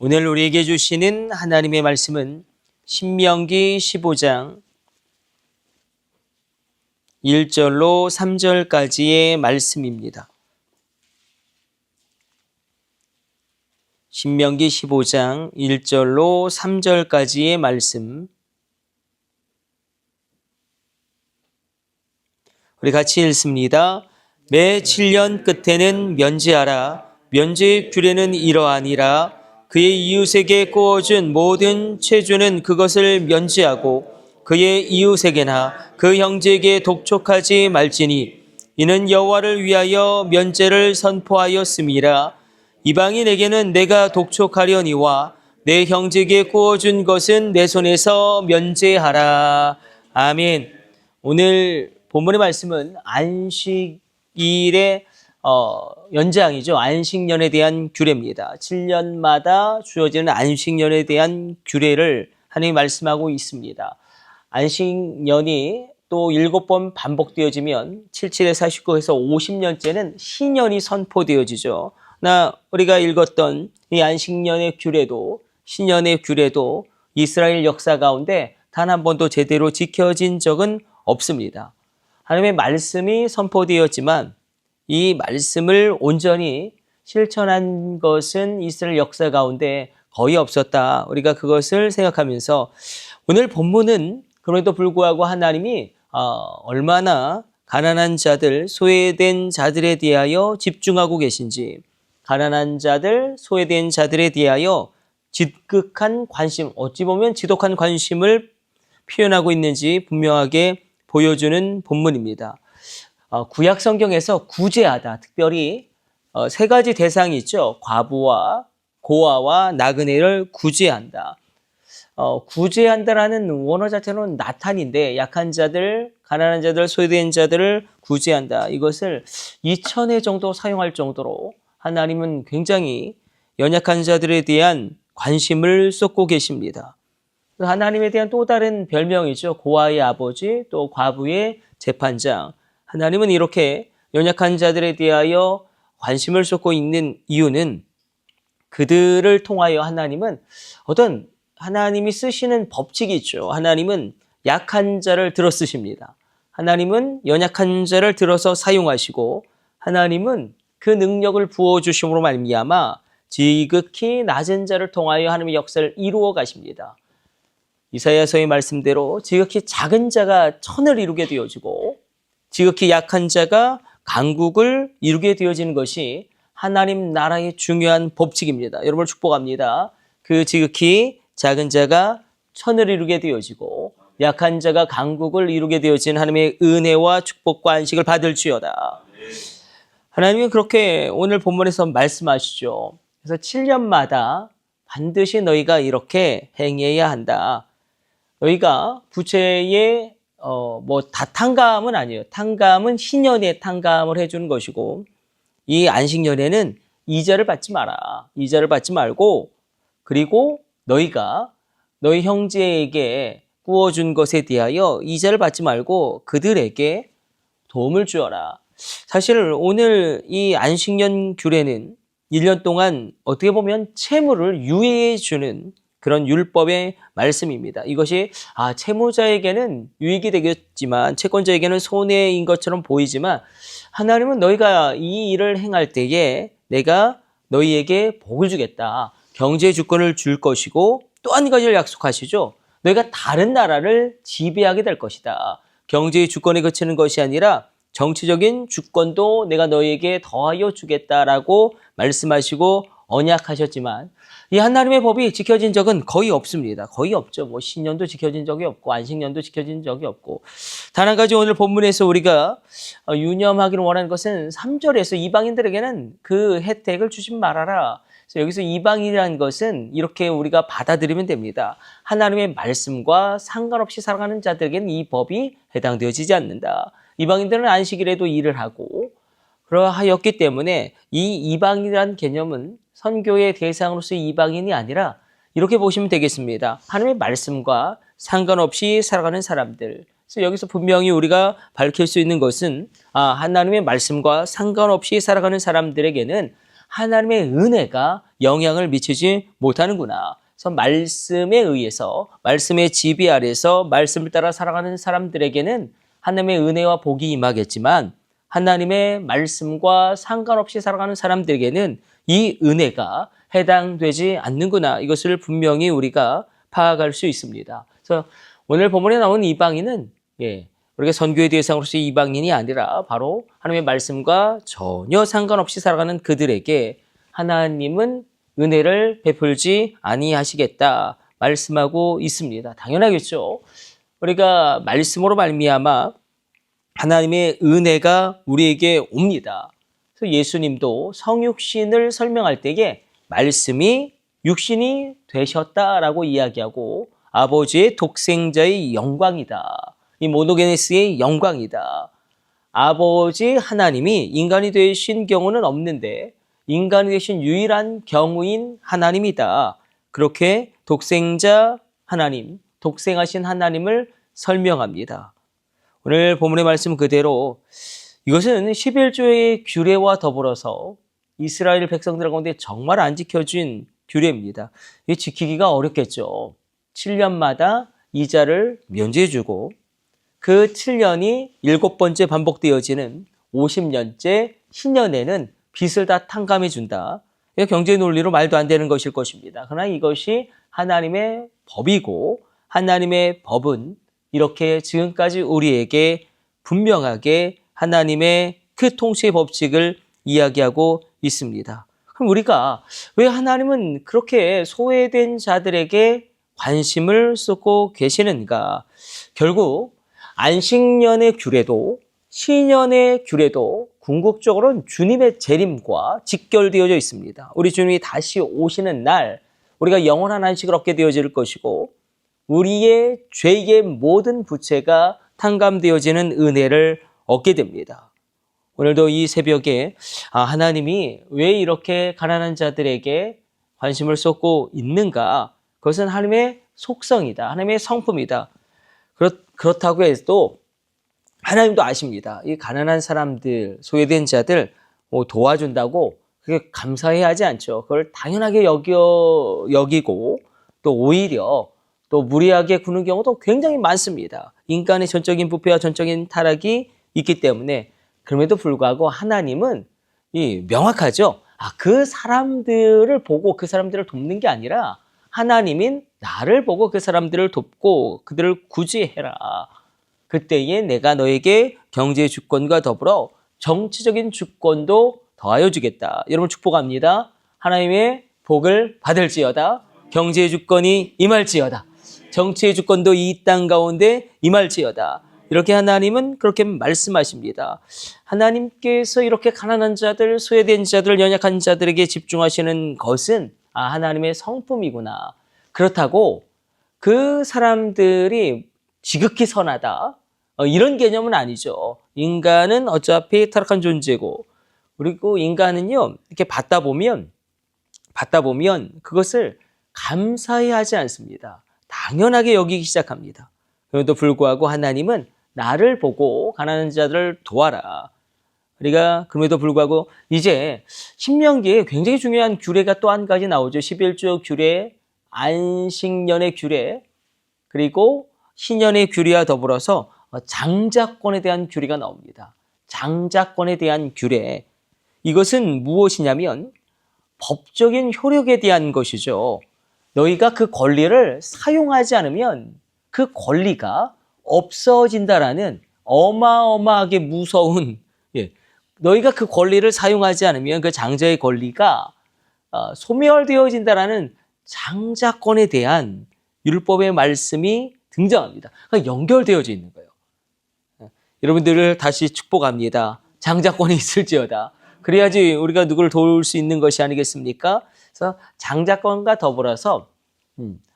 오늘 우리에게 주시는 하나님의 말씀은 신명기 15장 1절로 3절까지의 말씀입니다. 신명기 15장 1절로 3절까지의 말씀, 우리 같이 읽습니다. 매 7년 끝에는 면제하라. 면제의 규례는 이러하니라. 그의 이웃에게 구워준 모든 채주는 그것을 면제하고 그의 이웃에게나 그 형제에게 독촉하지 말지니 이는 여호와를 위하여 면제를 선포하였음이라. 이방인에게는 내가 독촉하려니와 내 형제에게 구워준 것은 내 손에서 면제하라. 아멘. 오늘 본문의 말씀은 안식일의 연장이죠. 안식년에 대한 규례입니다. 7년마다 주어지는 안식년에 대한 규례를 하나님이 말씀하고 있습니다. 안식년이 또 7번 반복되어지면 77에 49에서 50년째는 신년이 선포되어지죠. 우리가 읽었던 이 안식년의 규례도 신년의 규례도 이스라엘 역사 가운데 단 한 번도 제대로 지켜진 적은 없습니다. 하나님의 말씀이 선포되었지만 이 말씀을 온전히 실천한 것은 이스라엘 역사 가운데 거의 없었다. 우리가 그것을 생각하면서 오늘 본문은 그럼에도 불구하고 하나님이 얼마나 가난한 자들, 소외된 자들에 대하여 집중하고 계신지, 가난한 자들, 소외된 자들에 대하여 지극한 관심, 어찌 보면 지독한 관심을 표현하고 있는지 분명하게 보여주는 본문입니다. 구약 성경에서 구제하다, 특별히 세 가지 대상이 있죠. 과부와 고아와 나그네를 구제한다. 구제한다라는 원어 자체는 나탄인데 약한 자들, 가난한 자들, 소외된 자들을 구제한다. 이것을 2000회 정도 사용할 정도로 하나님은 굉장히 연약한 자들에 대한 관심을 쏟고 계십니다. 하나님에 대한 또 다른 별명이죠. 고아의 아버지, 또 과부의 재판장. 하나님은 이렇게 연약한 자들에 대하여 관심을 쏟고 있는 이유는 그들을 통하여 하나님은 어떤 하나님이 쓰시는 법칙이 있죠. 하나님은 약한 자를 들어 쓰십니다. 하나님은 연약한 자를 들어서 사용하시고 하나님은 그 능력을 부어주심으로 말미암아 지극히 낮은 자를 통하여 하나님의 역사를 이루어 가십니다. 이사야서의 말씀대로 지극히 작은 자가 천을 이루게 되어지고 지극히 약한 자가 강국을 이루게 되어지는 것이 하나님 나라의 중요한 법칙입니다. 여러분을 축복합니다. 그 지극히 작은 자가 천을 이루게 되어지고 약한 자가 강국을 이루게 되어진 하나님의 은혜와 축복과 안식을 받을지어다. 하나님은 그렇게 오늘 본문에서 말씀하시죠. 그래서 7년마다 반드시 너희가 이렇게 행해야 한다. 너희가 부채에 다 탕감은 아니에요. 탕감은 신년에 탕감을 해주는 것이고 이 안식년에는 이자를 받지 마라. 이자를 받지 말고 그리고 너희가 너희 형제에게 구워준 것에 대하여 이자를 받지 말고 그들에게 도움을 주어라. 사실 오늘 이 안식년 규례는 1년 동안 어떻게 보면 채무를 유예해 주는 그런 율법의 말씀입니다. 이것이 채무자에게는 유익이 되겠지만 채권자에게는 손해인 것처럼 보이지만 하나님은 너희가 이 일을 행할 때에 내가 너희에게 복을 주겠다. 경제 주권을 줄 것이고 또 한 가지를 약속하시죠. 너희가 다른 나라를 지배하게 될 것이다. 경제의 주권에 그치는 것이 아니라 정치적인 주권도 내가 너희에게 더하여 주겠다라고 말씀하시고 언약하셨지만 이 하나님의 법이 지켜진 적은 거의 없습니다. 거의 없죠. 신년도 지켜진 적이 없고 안식년도 지켜진 적이 없고 단 한 가지 오늘 본문에서 우리가 유념하기를 원하는 것은 3절에서 이방인들에게는 그 혜택을 주지 말아라. 그래서 여기서 이방인이라는 것은 이렇게 우리가 받아들이면 됩니다. 하나님의 말씀과 상관없이 살아가는 자들에게는 이 법이 해당되어지지 않는다. 이방인들은 안식일에도 일을 하고 그러하였기 때문에 이 이방인이라는 개념은 선교의 대상으로서의 이방인이 아니라 이렇게 보시면 되겠습니다. 하나님의 말씀과 상관없이 살아가는 사람들. 그래서 여기서 분명히 우리가 밝힐 수 있는 것은 하나님의 말씀과 상관없이 살아가는 사람들에게는 하나님의 은혜가 영향을 미치지 못하는구나. 그래서 말씀에 의해서, 말씀의 지배 아래서 말씀을 따라 살아가는 사람들에게는 하나님의 은혜와 복이 임하겠지만 하나님의 말씀과 상관없이 살아가는 사람들에게는 이 은혜가 해당되지 않는구나. 이것을 분명히 우리가 파악할 수 있습니다. 그래서 오늘 본문에 나온 이방인은 우리가 선교의 대상으로서 이방인이 아니라 바로 하나님의 말씀과 전혀 상관없이 살아가는 그들에게 하나님은 은혜를 베풀지 아니하시겠다 말씀하고 있습니다. 당연하겠죠. 우리가 말씀으로 말미암아 하나님의 은혜가 우리에게 옵니다. 그래서 예수님도 성육신을 설명할 때에 말씀이 육신이 되셨다라고 이야기하고 아버지의 독생자의 영광이다. 이 모노게네스의 영광이다. 아버지 하나님이 인간이 되신 경우는 없는데 인간이 되신 유일한 경우인 하나님이다. 그렇게 독생자 하나님, 독생하신 하나님을 설명합니다. 오늘 본문의 말씀 그대로 이것은 11조의 규례와 더불어서 이스라엘 백성들 가운데 정말 안 지켜진 규례입니다. 이 지키기가 어렵겠죠. 7년마다 이자를 면제해주고 그 7년이 7번째 반복되어지는 50년째 신년에는 빚을 다 탕감해준다. 경제 논리로 말도 안 되는 것일 것입니다. 그러나 이것이 하나님의 법이고 하나님의 법은 이렇게 지금까지 우리에게 분명하게 하나님의 그 통치의 법칙을 이야기하고 있습니다. 그럼 우리가 왜 하나님은 그렇게 소외된 자들에게 관심을 쏟고 계시는가? 결국 안식년의 규례도 신년의 규례도 궁극적으로는 주님의 재림과 직결되어져 있습니다. 우리 주님이 다시 오시는 날 우리가 영원한 안식을 얻게 되어질 것이고 우리의 죄의 모든 부채가 탕감되어지는 은혜를 얻게 됩니다. 오늘도 이 새벽에 하나님이 왜 이렇게 가난한 자들에게 관심을 쏟고 있는가? 그것은 하나님의 속성이다. 하나님의 성품이다. 그렇다고 해도 하나님도 아십니다. 이 가난한 사람들, 소외된 자들 도와준다고 그게 감사해야 하지 않죠. 그걸 당연하게 여기고 또 오히려 또 무리하게 구는 경우도 굉장히 많습니다. 인간의 전적인 부패와 전적인 타락이 있기 때문에 그럼에도 불구하고 하나님은 명확하죠. 그 사람들을 보고 그 사람들을 돕는 게 아니라 하나님인 나를 보고 그 사람들을 돕고 그들을 구제해라. 그때에 내가 너에게 경제 주권과 더불어 정치적인 주권도 더하여 주겠다. 여러분 축복합니다. 하나님의 복을 받을지어다. 경제의 주권이 임할지어다. 정치의 주권도 이 땅 가운데 임할지어다. 이렇게 하나님은 그렇게 말씀하십니다. 하나님께서 이렇게 가난한 자들, 소외된 자들, 연약한 자들에게 집중하시는 것은 하나님의 성품이구나. 그렇다고 그 사람들이 지극히 선하다. 이런 개념은 아니죠. 인간은 어차피 타락한 존재고 그리고 인간은요 이렇게 받다 보면 그것을 감사해 하지 않습니다. 당연하게 여기기 시작합니다. 그럼에도 불구하고 하나님은 나를 보고 가난한 자들을 도와라. 우리가 그럼에도 불구하고 이제 신명기에 굉장히 중요한 규례가 또 한 가지 나오죠. 11조 규례, 안식년의 규례, 그리고 신년의 규례와 더불어서 장자권에 대한 규례가 나옵니다. 장자권에 대한 규례. 이것은 무엇이냐면 법적인 효력에 대한 것이죠. 너희가 그 권리를 사용하지 않으면 그 권리가 없어진다라는 어마어마하게 무서운 너희가 그 권리를 사용하지 않으면 그 장자의 권리가 소멸되어진다라는 장자권에 대한 율법의 말씀이 등장합니다. 그러니까 연결되어져 있는 거예요. 여러분들을 다시 축복합니다. 장자권이 있을지어다. 그래야지 우리가 누구를 도울 수 있는 것이 아니겠습니까? 그래서 장자권과 더불어서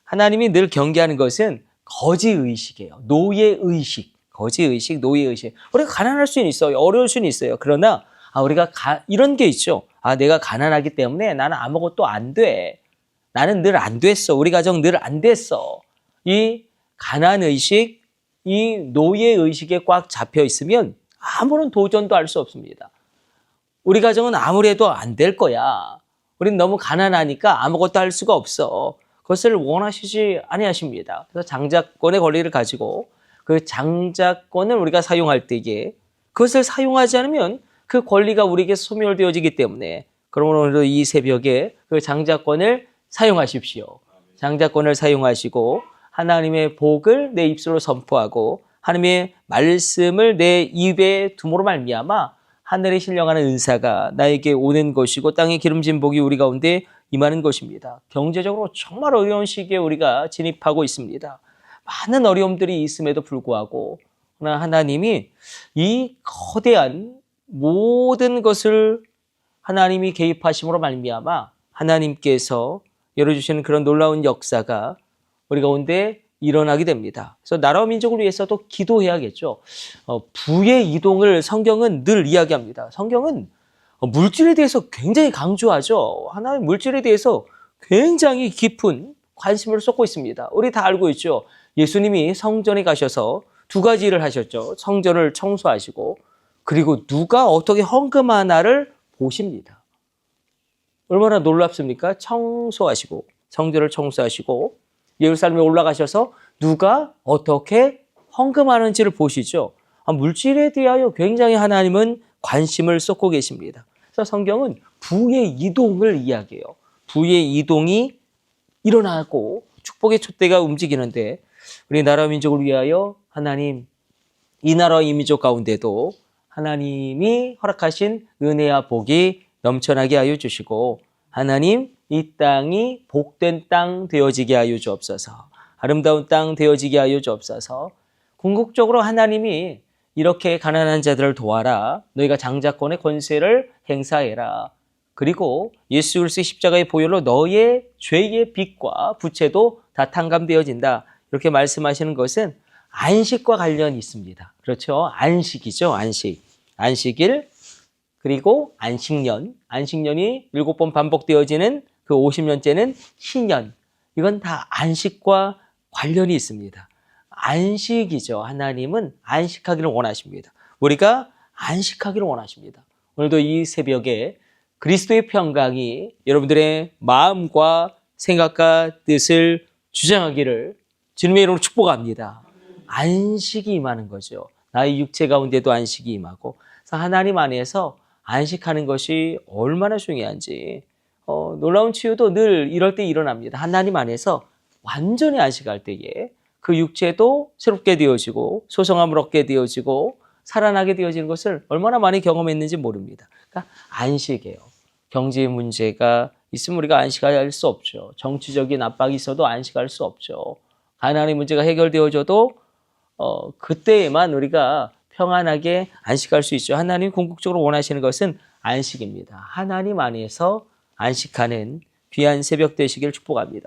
하나님이 늘 경계하는 것은 거지의식이에요. 노예의식. 거지의식, 노예의식. 우리가 가난할 수는 있어요. 어려울 수는 있어요. 그러나 우리가 이런 게 있죠. 내가 가난하기 때문에 나는 아무것도 안 돼. 나는 늘 안 됐어. 우리 가정 늘 안 됐어. 이 가난의식, 이 노예의식에 꽉 잡혀 있으면 아무런 도전도 할 수 없습니다. 우리 가정은 아무래도 안 될 거야. 우린 너무 가난하니까 아무것도 할 수가 없어. 그것을 원하시지 아니하십니다. 그래서 장자권의 권리를 가지고 그 장자권을 우리가 사용할 때에 그것을 사용하지 않으면 그 권리가 우리에게 소멸되어지기 때문에 그러므로 오늘도 이 새벽에 그 장자권을 사용하십시오. 장자권을 사용하시고 하나님의 복을 내 입술로 선포하고 하나님의 말씀을 내 입에 둠으로 말미암아 하늘에 신령하는 은사가 나에게 오는 것이고 땅의 기름진 복이 우리 가운데 임하는 것입니다. 경제적으로 정말 어려운 시기에 우리가 진입하고 있습니다. 많은 어려움들이 있음에도 불구하고 그러나 하나님이 이 거대한 모든 것을 하나님이 개입하심으로 말미암아 하나님께서 열어주시는 그런 놀라운 역사가 우리 가운데 일어나게 됩니다. 그래서 나라와 민족을 위해서도 기도해야겠죠. 부의 이동을 성경은 늘 이야기합니다. 성경은 물질에 대해서 굉장히 강조하죠. 하나님 물질에 대해서 굉장히 깊은 관심을 쏟고 있습니다. 우리 다 알고 있죠. 예수님이 성전에 가셔서 두 가지 일을 하셨죠. 성전을 청소하시고 그리고 누가 어떻게 헌금하나를 보십니다. 얼마나 놀랍습니까? 청소하시고 성전을 청소하시고 예루살렘에 올라가셔서 누가 어떻게 헌금하는지를 보시죠. 물질에 대하여 굉장히 하나님은 관심을 쏟고 계십니다. 그래서 성경은 부의 이동을 이야기해요. 부의 이동이 일어나고 축복의 촛대가 움직이는데 우리 나라 민족을 위하여 하나님 이 나라 이 민족 가운데도 하나님이 허락하신 은혜와 복이 넘쳐나게 하여 주시고 하나님 이 땅이 복된 땅 되어지게 하여 주옵소서. 아름다운 땅 되어지게 하여 주옵소서. 궁극적으로 하나님이 이렇게 가난한 자들을 도와라. 너희가 장자권의 권세를 행사해라. 그리고 예수 그리스도의 십자가의 보혈로 너의 죄의 빚과 부채도 다 탕감되어진다. 이렇게 말씀하시는 것은 안식과 관련이 있습니다. 그렇죠? 안식이죠. 안식일 그리고 안식년. 안식년이 7번 반복되어지는 그 50년째는 신년. 이건 다 안식과 관련이 있습니다. 안식이죠. 하나님은 안식하기를 원하십니다. 우리가 안식하기를 원하십니다. 오늘도 이 새벽에 그리스도의 평강이 여러분들의 마음과 생각과 뜻을 주장하기를 주님의 이름으로 축복합니다. 안식이 임하는 거죠. 나의 육체 가운데도 안식이 임하고 그래서 하나님 안에서 안식하는 것이 얼마나 중요한지 놀라운 치유도 늘 이럴 때 일어납니다. 하나님 안에서 완전히 안식할 때에 그 육체도 새롭게 되어지고 소성함을 얻게 되어지고 살아나게 되어지는 것을 얼마나 많이 경험했는지 모릅니다. 그러니까 안식이에요. 경제 문제가 있으면 우리가 안식할 수 없죠. 정치적인 압박이 있어도 안식할 수 없죠. 가난의 문제가 해결되어져도 그때에만 우리가 평안하게 안식할 수 있죠. 하나님 궁극적으로 원하시는 것은 안식입니다. 하나님 안에서 안식하는 귀한 새벽 되시길 축복합니다.